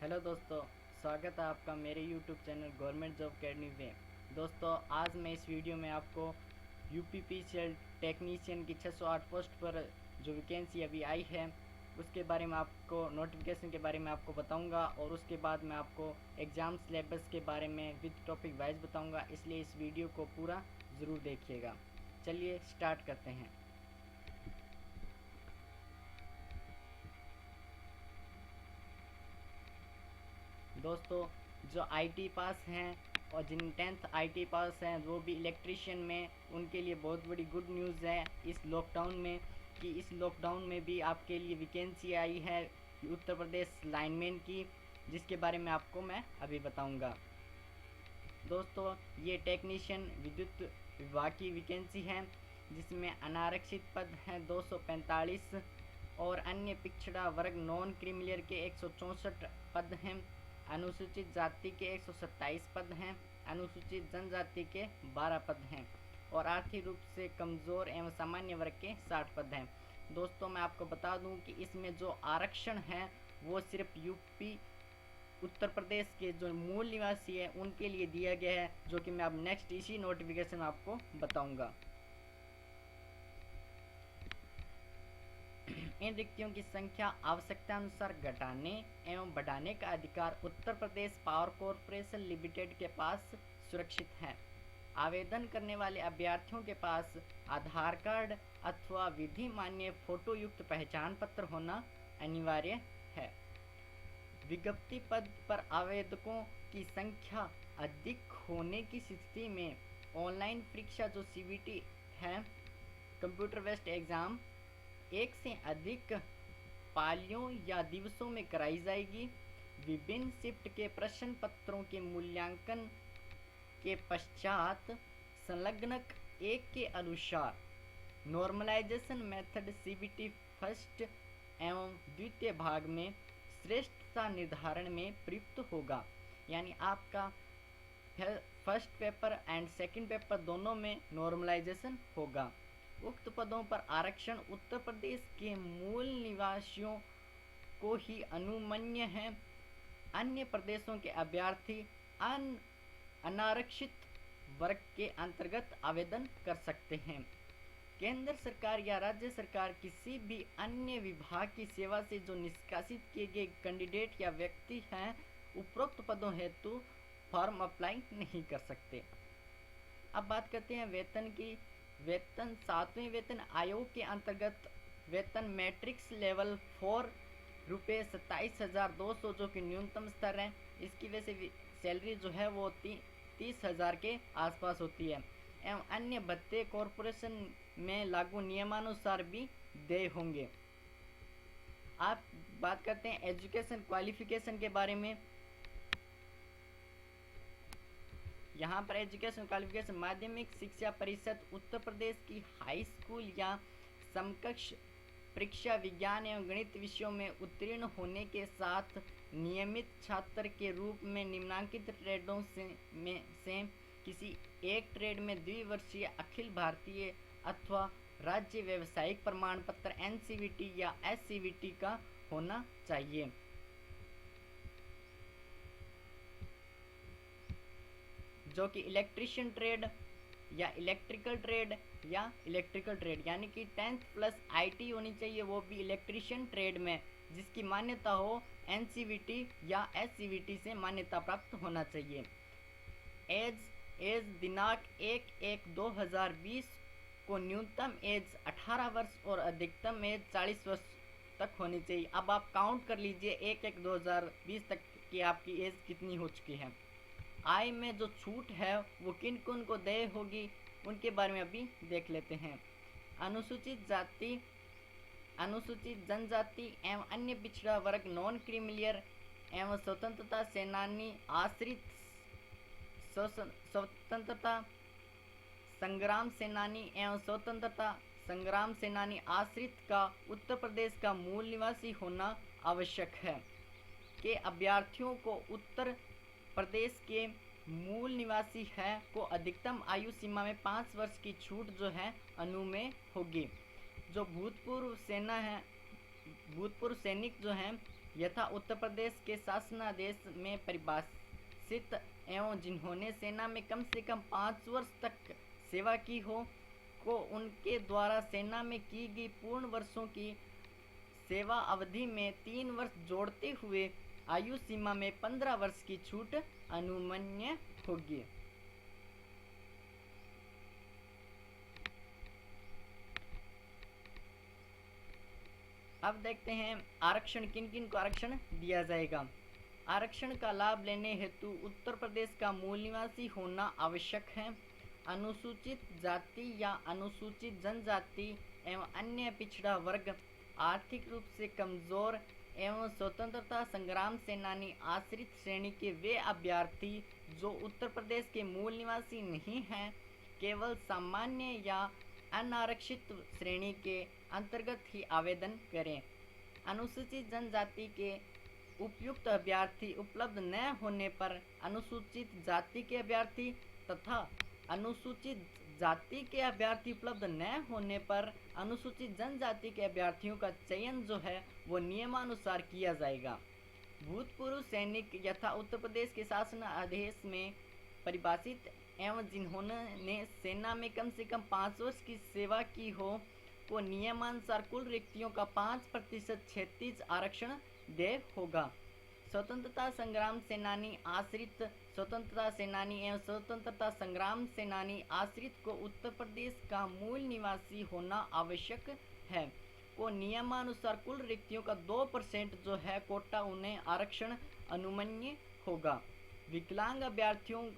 Hello दोस्तों, स्वागत है आपका मेरे YouTube channel government job academy में। दोस्तों, आज मैं इस वीडियो में आपको यूपीपीसीएल टेक्नीशियन की 608 पोस्ट पर जो वैकेंसी अभी आई है उसके बारे में आपको नोटिफिकेशन के बारे में आपको बताऊंगा और उसके बाद मैं आपको एग्ज़ाम सिलेबस के बारे में विद टॉपिक वाइज बताऊंगा, इसलिए इस वीडियो को पूरा ज़रूर देखिएगा। चलिए स्टार्ट करते हैं। दोस्तों, जो आईटी पास हैं और जिन 10th आईटी पास हैं वो भी इलेक्ट्रिशियन में, उनके लिए बहुत बड़ी गुड न्यूज़ है इस लॉकडाउन में कि इस लॉकडाउन में भी आपके लिए वैकेंसी आई है उत्तर प्रदेश लाइनमैन की, जिसके बारे में आपको मैं अभी बताऊंगा। दोस्तों, ये टेक्नीशियन विद्युत विभाग की वैकेंसी है जिसमें अनारक्षित पद हैं 245 और अन्य पिछड़ा वर्ग नॉन क्रीमिलियर के 164 पद हैं। अनुसूचित जाति के 127 पद हैं, अनुसूचित जनजाति के 12 पद हैं और आर्थिक रूप से कमज़ोर एवं सामान्य वर्ग के 60 पद हैं। दोस्तों, मैं आपको बता दूं कि इसमें जो आरक्षण है वो सिर्फ यूपी उत्तर प्रदेश के जो मूल निवासी है उनके लिए दिया गया है, जो कि मैं अब नेक्स्ट इसी नोटिफिकेशन आपको बताऊंगा। इन रिक्तियों की संख्या आवश्यकता अनुसार घटाने एवं बढ़ाने का अधिकार Uttar Pradesh power corporation limited के पास सुरक्षित है। आवेदन करने वाले अभ्यर्थियों के पास आधार कार्ड अथवा विधि मान्य फोटो युक्त पहचान पत्र होना अनिवार्य है। विज्ञप्ति पद पर आवेदकों की संख्या अधिक होने की स्थिति में ऑनलाइन परीक्षा जो सीबीटी है, कंप्यूटर बेस्ड एग्ज़ाम, एक से अधिक पालियों या दिवसों में कराई जाएगी। विभिन्न शिफ्ट के प्रश्न पत्रों के मूल्यांकन के पश्चात संलग्नक एक के अनुसार नॉर्मलाइजेशन मेथड सीबीटी फर्स्ट एवं द्वितीय भाग में श्रेष्ठता निर्धारण में प्रयुक्त होगा। यानी आपका first paper and second paper दोनों में नॉर्मलाइजेशन होगा। उक्त पदों पर आरक्षण उत्तर प्रदेश के मूल निवासियों को ही अनुमन्य है। अन्य प्रदेशों के अभ्यर्थी अनारक्षित वर्ग के अंतर्गत आवेदन कर सकते हैं। केंद्र सरकार या राज्य सरकार किसी भी अन्य विभाग की सेवा से जो निष्कासित किए गए कैंडिडेट या व्यक्ति हैं उपरोक्त पदों हेतु फॉर्म अप्लाई नहीं कर सकते। अब बात करते हैं वेतन की। वेतन 7वें वेतन आयोग के अंतर्गत वेतन मैट्रिक्स लेवल 4 रुपये 27,200 जो कि न्यूनतम स्तर है, इसकी वजह से सैलरी जो है वो 30,000 के आसपास होती है। एवं अन्य भत्ते कॉरपोरेशन में लागू नियमानुसार भी देय होंगे। आप बात करते हैं एजुकेशन क्वालिफिकेशन के बारे में। यहाँ पर एजुकेशन क्वालिफिकेशन माध्यमिक शिक्षा परिषद उत्तर प्रदेश की हाई स्कूल या समकक्ष परीक्षा विज्ञान एवं गणित विषयों में उत्तीर्ण होने के साथ नियमित छात्र के रूप में निम्नांकित ट्रेडों से किसी एक ट्रेड में द्विवर्षीय अखिल भारतीय अथवा राज्य व्यावसायिक प्रमाण पत्र एनसीवीटी या एससीवीटी का होना चाहिए। जो कि इलेक्ट्रिशियन ट्रेड या इलेक्ट्रिकल ट्रेड यानी कि 10th प्लस आईटी होनी चाहिए, वो भी इलेक्ट्रिशियन ट्रेड में, जिसकी मान्यता हो एनसीवीटी या एससीवीटी से मान्यता प्राप्त होना चाहिए। एज दिनांक 1/1/2020 को न्यूनतम एज 18 वर्ष और अधिकतम एज 40 वर्ष तक होनी चाहिए। अब आप काउंट कर लीजिए 1/1/2020 तक की आपकी एज कितनी हो चुकी है। आय में जो छूट है वो किन किन को देय होगी उनके बारे में अभी देख लेते हैं। अनुसूचित जाति, अनुसूचित जनजाति एवं अन्य पिछड़ा वर्ग नॉन क्रीमिलियर एवं स्वतंत्रता सेनानी आश्रित स्वतंत्रता संग्राम सेनानी एवं स्वतंत्रता संग्राम सेनानी आश्रित का उत्तर प्रदेश का मूल निवासी होना आवश्यक है। के अभ्यर्थियों को उत्तर प्रदेश के मूल निवासी है को अधिकतम आयु सीमा में 5 वर्ष की छूट जो है अनुमेय होगी। जो भूतपूर्व सैनिक जो हैं यथा उत्तर प्रदेश के शासनादेश में परिभाषित एवं जिन्होंने सेना में कम से कम 5 वर्ष तक सेवा की हो को उनके द्वारा सेना में की गई पूर्ण वर्षों की सेवा अवधि में 3 वर्ष जोड़ते हुए आयु सीमा में 15 वर्ष की छूट अनुमन्य होगी। अब देखते हैं आरक्षण किन किन को आरक्षण दिया जाएगा। आरक्षण का लाभ लेने हेतु उत्तर प्रदेश का मूल निवासी होना आवश्यक है। अनुसूचित जाति या अनुसूचित जनजाति एवं अन्य पिछड़ा वर्ग, आर्थिक रूप से कमजोर एवं स्वतंत्रता संग्राम सेनानी आश्रित श्रेणी के वे अभ्यर्थी जो उत्तर प्रदेश के मूल निवासी नहीं हैं, केवल सामान्य या अनारक्षित श्रेणी के अंतर्गत ही आवेदन करें। अनुसूचित जनजाति के उपयुक्त अभ्यर्थी उपलब्ध न होने पर अनुसूचित जाति के अभ्यर्थी तथा अनुसूचित जाति के अभ्यर्थी उपलब्ध न होने पर अनुसूचित जनजाति के अभ्यर्थियों का चयन जो है वो नियमानुसार किया जाएगा। भूतपूर्व सैनिक यथा उत्तर प्रदेश के शासन आदेश में परिभाषित एवं जिन्होंने सेना में कम से कम 5 वर्ष की सेवा की हो को नियमानुसार कुल रिक्तियों का 5% क्षैतिज आरक्षण देय होगा। स्वतंत्रता संग्राम सेनानी आश्रित, स्वतंत्रता सेनानी एवं स्वतंत्रता संग्राम सेनानी आश्रित को उत्तर प्रदेश का मूल निवासी होना आवश्यक है को नियमानुसार कुल रिक्तियों का 2% जो है कोटा उन्हें आरक्षण अनुमन्य होगा। विकलांग अभ्यर्थियों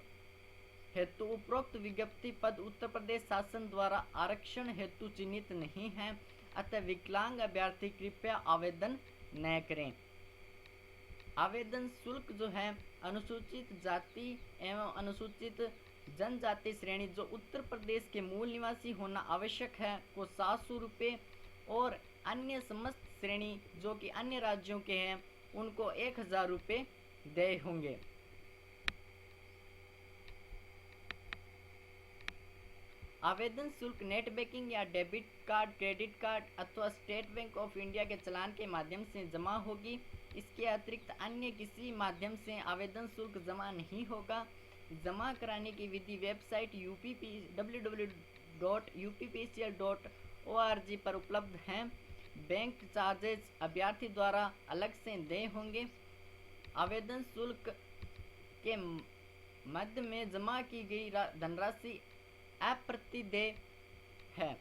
हेतु उपरोक्त विज्ञप्ति पद उत्तर प्रदेश शासन द्वारा आरक्षण हेतु चिन्हित नहीं है, अतः विकलांग अभ्यर्थी कृपया आवेदन न करें। आवेदन शुल्क जो है अनुसूचित जाति एवं अनुसूचित जनजाति श्रेणी जो उत्तर प्रदेश के मूल निवासी होना आवश्यक है को 700 रुपये और अन्य समस्त श्रेणी जो कि अन्य राज्यों के हैं उनको 1000 रुपये देय होंगे। आवेदन शुल्क नेट बैंकिंग या डेबिट कार्ड, क्रेडिट कार्ड अथवा स्टेट बैंक ऑफ इंडिया के चालान के माध्यम से जमा होगी। इसके अतिरिक्त अन्य किसी माध्यम से आवेदन शुल्क जमा नहीं होगा। जमा कराने की विधि वेबसाइट www.uppcl.org पर उपलब्ध हैं। बैंक चार्जेज अभ्यर्थी द्वारा अलग से देय होंगे। आवेदन शुल्क के मध्य में जमा की गई धनराशि अप्रतिदेय है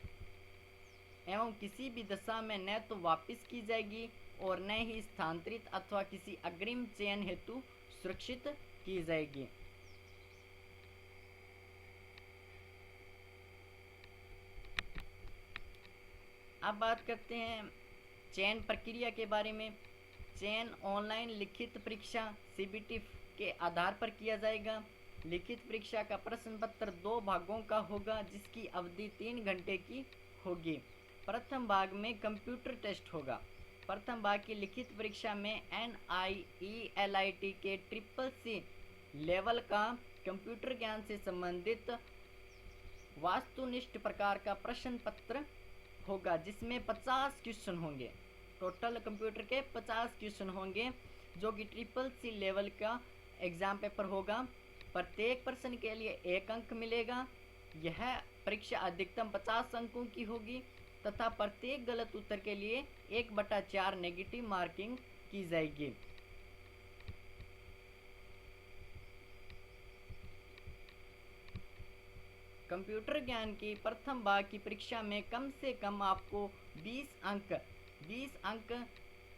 एवं किसी भी दशा में न तो वापस की जाएगी और न ही स्थानांतरित अथवा किसी अग्रिम चयन हेतु सुरक्षित की जाएगी। अब बात करते हैं चयन प्रक्रिया के बारे में। चयन ऑनलाइन लिखित परीक्षा CBT के आधार पर किया जाएगा। लिखित परीक्षा का प्रश्न पत्र 2 भागों का होगा जिसकी अवधि 3 घंटे की होगी। प्रथम भाग में कंप्यूटर टेस्ट होगा। प्रथम भाग की लिखित परीक्षा में NIELIT के CCC लेवल का कंप्यूटर ज्ञान से संबंधित वास्तुनिष्ठ प्रकार का प्रश्न पत्र होगा जिसमें 50 क्वेश्चन होंगे। टोटल कंप्यूटर के 50 क्वेश्चन होंगे जो कि CCC लेवल का एग्जाम पेपर होगा। प्रत्येक प्रश्न के लिए 1 अंक मिलेगा। यह परीक्षा अधिकतम 50 अंकों की होगी तथा प्रत्येक गलत उत्तर के लिए 1/4 नेगेटिव मार्किंग की जाएगी। कंप्यूटर ज्ञान की प्रथम भाग की परीक्षा में कम से कम आपको 20 अंक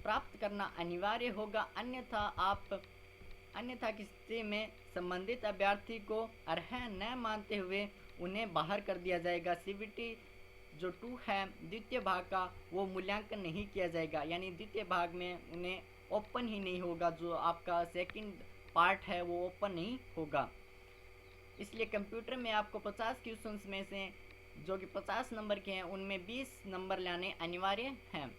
प्राप्त करना अनिवार्य होगा, अन्यथा किसी में संबंधित अभ्यर्थी को अर्ह न मानते हुए उन्हें बाहर कर दिया जाएगा। CBT जो 2 है द्वितीय भाग का वो मूल्यांकन नहीं किया जाएगा, यानी द्वितीय भाग में उन्हें ओपन ही नहीं होगा। जो आपका सेकंड पार्ट है वो ओपन नहीं होगा। इसलिए कंप्यूटर में आपको 50 क्वेश्चंस में से जो कि 50 नंबर के हैं उनमें 20 नंबर लाने अनिवार्य हैं।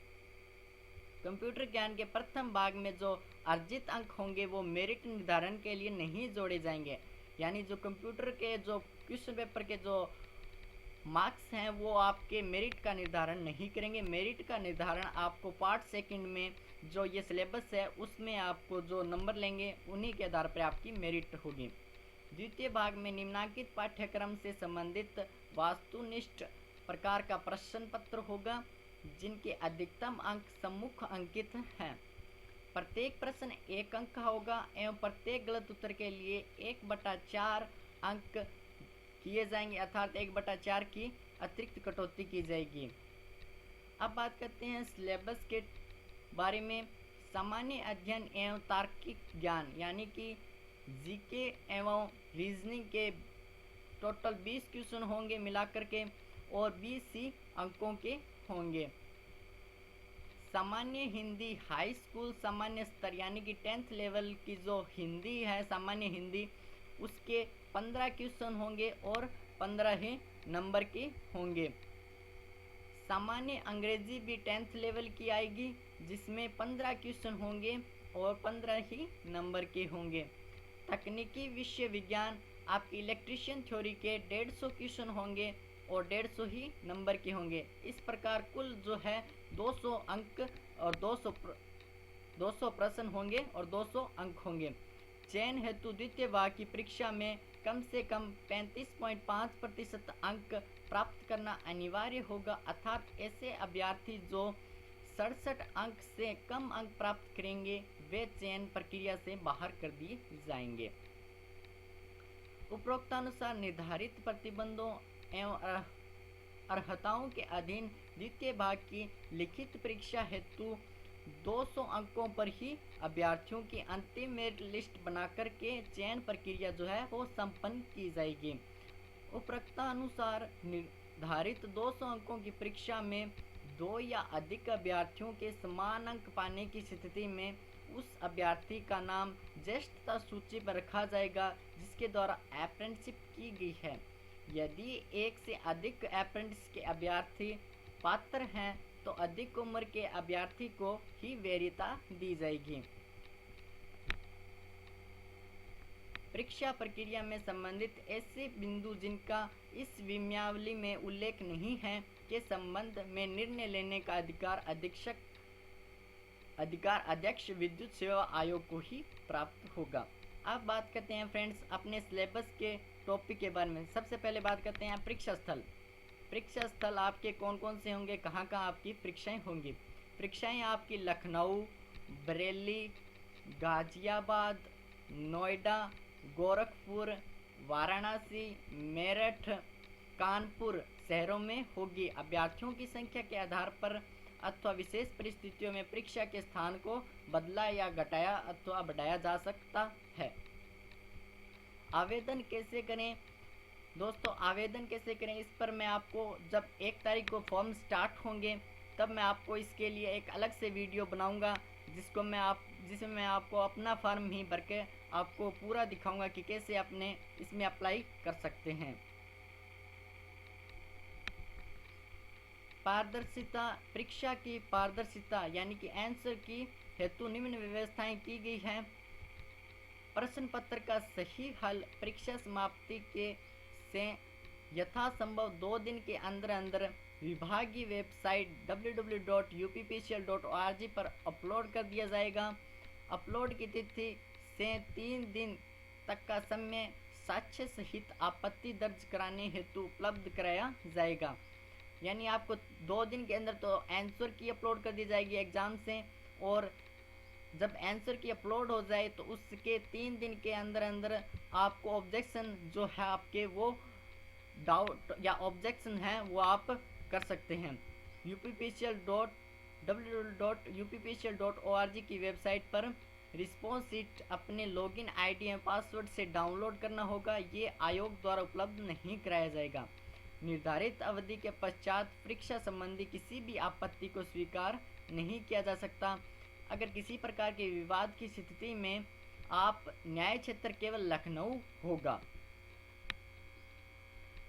कंप्यूटर ज्ञान के प्रथम भाग में जो अर्जित अंक होंगे वो मेरिट निर्धारण के लिए नहीं जोड़े जाएंगे, यानी जो कंप्यूटर के जो क्वेश्चन पेपर के जो मार्क्स हैं वो आपके मेरिट का निर्धारण नहीं करेंगे। मेरिट का निर्धारण आपको पार्ट सेकंड में जो ये सिलेबस है उसमें आपको जो नंबर लेंगे उन्हीं के आधार पर आपकी मेरिट होगी। द्वितीय भाग में निम्नांकित पाठ्यक्रम से संबंधित वस्तुनिष्ठ प्रकार का प्रश्न पत्र होगा जिनके अधिकतम अंक सम्मुख अंकित हैं। प्रत्येक प्रश्न 1 अंक का होगा एवं प्रत्येक गलत उत्तर के लिए 1/4 अंक किए जाएंगे, अर्थात 1/4 की अतिरिक्त कटौती की जाएगी। अब बात करते हैं सिलेबस के बारे में। सामान्य अध्ययन एवं तार्किक ज्ञान यानी कि जीके एवं रीजनिंग के टोटल 20 क्वेश्चन होंगे मिलाकर के और 20 ही अंकों के होंगे। सामान्य हिंदी हाई स्कूल सामान्य स्तर यानी कि 10th लेवल की जो हिंदी है सामान्य हिंदी उसके 15 क्वेश्चन होंगे और 15 ही नंबर के होंगे। सामान्य अंग्रेजी भी 10th लेवल की आएगी जिसमें 15 क्वेश्चन होंगे और 15 ही नंबर के होंगे। तकनीकी विषय विज्ञान आपकी इलेक्ट्रीशियन थ्योरी के 150 क्वेश्चन होंगे और 150 ही नंबर के होंगे। इस प्रकार कुल जो है 200 अंक और 200 प्रश्न होंगे और 200 अंक होंगे। चयन हेतु द्वितीय भाग की परीक्षा में कम से कम 35.5% अंक प्राप्त करना अनिवार्य होगा, अर्थात ऐसे अभ्यर्थी जो 67 अंक से कम अंक प्राप्त करेंगे वे चयन प्रक्रिया से बाहर कर दिए जाएंगे। उपरोक्तानुसार निर्धारित प्रतिबंधों एवं अर्हताओं के अधीन द्वितीय भाग की लिखित परीक्षा हेतु 200 अंकों पर ही अभ्यर्थियों की अंतिम मेरिट लिस्ट बनाकर के चयन प्रक्रिया जो है वो संपन्न की जाएगी। उपरोक्तानुसार निर्धारित 200 अंकों की परीक्षा में 2 या अधिक अभ्यर्थियों के समान अंक पाने की स्थिति में उस अभ्यर्थी का नाम ज्येष्ठता सूची पर रखा जाएगा जिसके द्वारा अप्रेंटिसशिप की गई है। यदि एक से अधिक अप्रेंटिस के अभ्यर्थी पात्र हैं तो अधिक उम्र के अभ्यर्थी को ही वरीयता दी जाएगी। परीक्षा प्रक्रिया में संबंधित ऐसे बिंदु जिनका इस विम्यावली में उल्लेख नहीं है के संबंध में निर्णय लेने का अधिकार अध्यक्ष विद्युत सेवा आयोग को ही प्राप्त होगा। अब बात करते हैं फ्रेंड्स अपने सिलेबस के टॉपिक के बारे में। सबसे पहले बात करते हैं परीक्षा स्थल। परीक्षा स्थल आपके कौन कौन से होंगे, कहाँ कहाँ आपकी परीक्षाएं होंगी। परीक्षाएं आपकी लखनऊ, बरेली, गाजियाबाद, नोएडा, गोरखपुर, वाराणसी, मेरठ, कानपुर शहरों में होगी। अभ्यर्थियों की संख्या के आधार पर अथवा विशेष परिस्थितियों में परीक्षा के स्थान को बदला या घटाया अथवा बढ़ाया जा सकता है। आवेदन कैसे करें दोस्तों, आवेदन कैसे करें इस पर मैं आपको जब 1 तारीख को फॉर्म स्टार्ट होंगे तब मैं आपको इसके लिए एक अलग से वीडियो बनाऊंगा जिसमें मैं आपको अपना फॉर्म ही भर के आपको पूरा दिखाऊंगा कि कैसे अपने इसमें अप्लाई कर सकते हैं। पारदर्शिता, परीक्षा की पारदर्शिता यानी कि आंसर की हेतु निम्न व्यवस्थाएं की गई हैं। प्रश्न पत्र का सही हल परीक्षा समाप्ति से यथासंभव 2 दिन के अंदर विभागीय वेबसाइट www.uppcl.org पर अपलोड कर दिया जाएगा। अपलोड की तिथि से 3 दिन तक का समय साक्ष्य सहित आपत्ति दर्ज कराने हेतु उपलब्ध कराया जाएगा। यानी आपको 2 दिन के अंदर तो आंसर की अपलोड कर दी जाएगी एग्ज़ाम से, और जब आंसर की अपलोड हो जाए तो उसके 3 दिन के अंदर आपको ऑब्जेक्शन जो है आपके वो डाउट या ऑब्जेक्शन है वो आप कर सकते हैं। www.uppcl.org की वेबसाइट पर रिस्पॉन्स शीट अपने लॉगिन आईडी एवं पासवर्ड से डाउनलोड करना होगा। ये आयोग द्वारा उपलब्ध नहीं कराया जाएगा। निर्धारित अवधि के पश्चात परीक्षा संबंधी किसी भी आपत्ति को स्वीकार नहीं किया जा सकता। अगर किसी प्रकार के विवाद की स्थिति में आप न्याय क्षेत्र केवल लखनऊ होगा।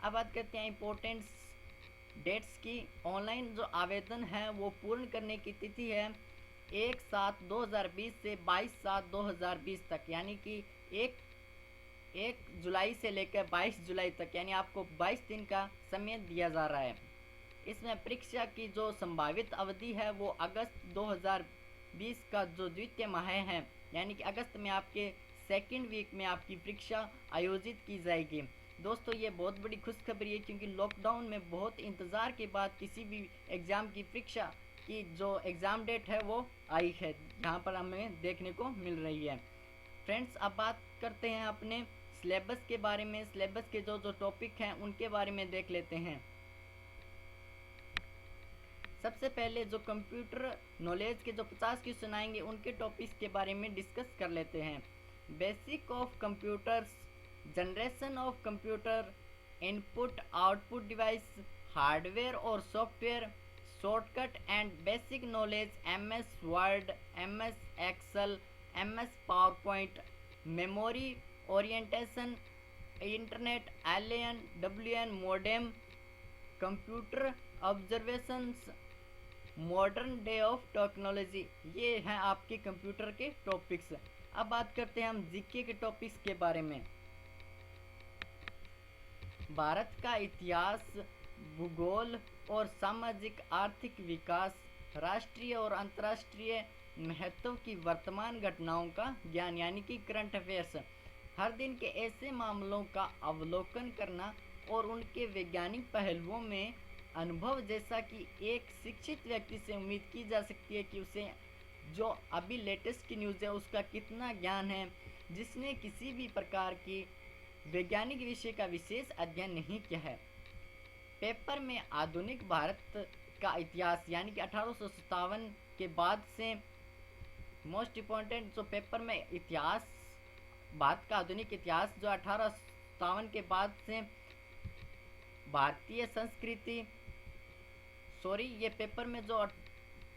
अब बात करते हैं इम्पोर्टेंट डेट्स की। ऑनलाइन जो आवेदन है वो पूर्ण करने की तिथि है 1/7/2020 से 22/7/2020 तक, यानी कि 1 जुलाई से लेकर 22 जुलाई तक, यानी आपको 22 दिन का समय दिया जा रहा है। इसमें परीक्षा की जो संभावित अवधि है वो अगस्त 2020 का जो द्वितीय माह है यानी कि अगस्त में आपके सेकेंड वीक में आपकी परीक्षा आयोजित की जाएगी। दोस्तों ये बहुत बड़ी खुशखबरी है क्योंकि लॉकडाउन में बहुत इंतज़ार के बाद किसी भी एग्ज़ाम की परीक्षा की जो एग्ज़ाम डेट है वो आई है, जहाँ पर हमें देखने को मिल रही है। फ्रेंड्स, अब बात करते हैं अपने सिलेबस के बारे में। सिलेबस के जो जो टॉपिक हैं उनके बारे में देख लेते हैं। सबसे पहले जो कंप्यूटर नॉलेज के जो 50 क्वेश्चन आएंगे उनके टॉपिक्स के बारे में डिस्कस कर लेते हैं। Basic of computers, generation of computer, input output device, hardware और software, shortcut and basic knowledge, MS Word, MS Excel, MS PowerPoint, memory orientation, internet, LN WN modem, computer observations, modern day of technology. ये हैं आपके computer के topics. अब बात करते हैं हम जीके के टॉपिक्स के बारे में। भारत का इतिहास, भूगोल और सामाजिक आर्थिक विकास, राष्ट्रीय और अंतर्राष्ट्रीय महत्व की वर्तमान घटनाओं का ज्ञान यानी कि करंट अफेयर्स, हर दिन के ऐसे मामलों का अवलोकन करना और उनके वैज्ञानिक पहलुओं में अनुभव, जैसा कि एक शिक्षित व्यक्ति से उम्मीद की जा सकती है कि उसे जो अभी लेटेस्ट की न्यूज़ है उसका कितना ज्ञान है, जिसने किसी भी प्रकार की वैज्ञानिक विषय का विशेष अध्ययन नहीं किया है। पेपर में आधुनिक भारत का इतिहास यानी कि 1857 के बाद से मोस्ट इम्पॉर्टेंट जो पेपर में इतिहास, भारत का आधुनिक इतिहास जो 1857 के बाद से भारतीय संस्कृति, ये पेपर में जो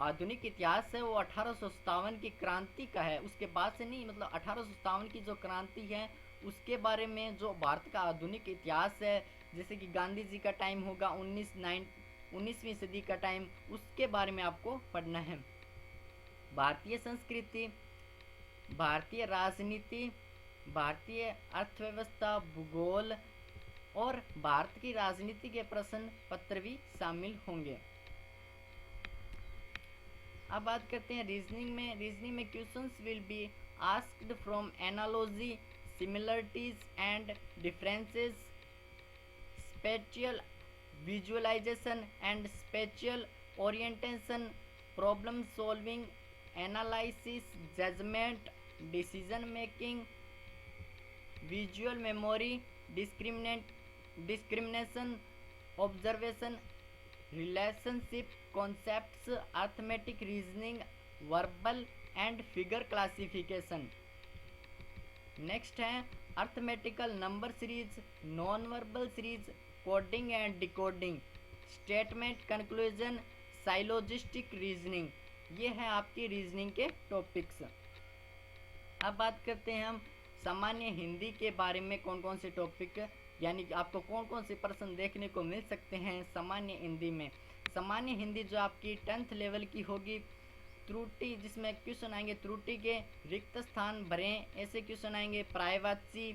आधुनिक इतिहास है वो 1857 की क्रांति का है, उसके बाद से नहीं, मतलब 1857 की जो क्रांति है उसके बारे में जो भारत का आधुनिक इतिहास है, जैसे कि गांधी जी का टाइम होगा 19वीं सदी का टाइम, उसके बारे में आपको पढ़ना है। भारतीय संस्कृति, भारतीय राजनीति, भारतीय अर्थव्यवस्था, भूगोल और भारत की राजनीति के प्रश्न पत्र भी शामिल होंगे। अब बात करते हैं रीजनिंग में। रीजनिंग में questions will be asked from analogy, similarities and differences, spatial visualisation and spatial orientation, problem solving, analysis, judgement, decision making, visual memory, discrimination, observation, relationship concepts, arithmetic reasoning, verbal and figure classification. Next है arithmetical number series, non verbal series, coding and decoding, statement conclusion, syllogistic reasoning. ये है आपकी reasoning के topics. अब बात करते हैं हम सामान्य हिंदी के बारे में, कौन कौन से टॉपिक यानी कि आपको कौन कौन से प्रश्न देखने को मिल सकते हैं सामान्य हिंदी में। सामान्य हिंदी जो आपकी 10th लेवल की होगी, त्रुटि, जिसमें क्वेश्चन आएंगे त्रुटि के रिक्त स्थान भरें, ऐसे क्वेश्चन आएंगे। पर्यायवाची,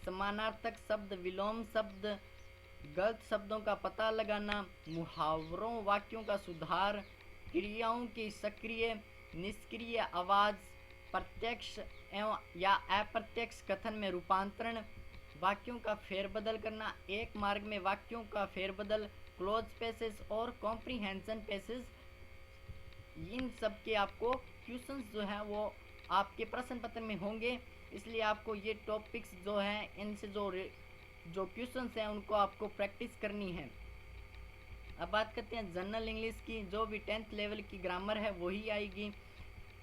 समानार्थक शब्द, विलोम शब्द, गलत शब्दों का पता लगाना, मुहावरों वाक्यों का सुधार, क्रियाओं की सक्रिय निष्क्रिय आवाज़, प्रत्यक्ष एवं या अप्रत्यक्ष कथन में रूपांतरण, वाक्यों का फेरबदल करना, एक मार्ग में वाक्यों का फेरबदल, क्लोज पैसेज और कॉम्प्रीहेंशन पैसेज। इन सब के आपको क्वेश्चंस जो हैं वो आपके प्रश्न पत्र में होंगे, इसलिए आपको ये टॉपिक्स जो हैं इनसे जो क्वेश्चंस हैं उनको आपको प्रैक्टिस करनी है। अब बात करते हैं जनरल इंग्लिश की। जो भी 10th लेवल की ग्रामर है वही आएगी,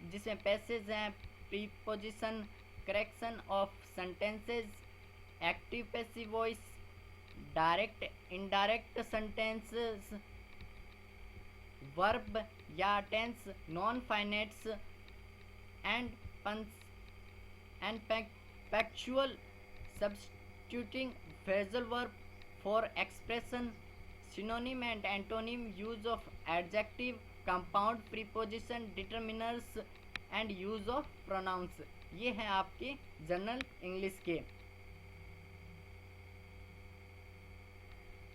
जिसमें पैसेज हैं, preposition, correction of sentences, active passive voice, direct indirect sentences, verb या tense, non finites and factual, substituting phrasal verb for expression, synonym and antonym, use of adjective, compound preposition, determiners and use of pronouns। ये हैं आपके general English के।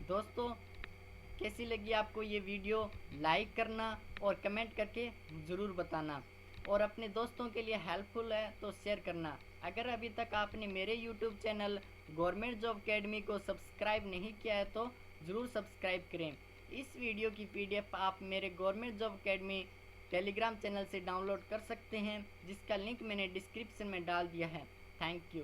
दोस्तों कैसी लगी आपको ये वीडियो, लाइक करना और कमेंट करके ज़रूर बताना। और अपने दोस्तों के लिए हेल्पफुल है तो शेयर करना। अगर अभी तक आपने मेरे YouTube channel government job academy को सब्सक्राइब नहीं किया है तो ज़रूर सब्सक्राइब करें। इस वीडियो की PDF आप मेरे government job academy Telegram channel से डाउनलोड कर सकते हैं, जिसका लिंक मैंने डिस्क्रिप्शन में डाल दिया है। Thank you.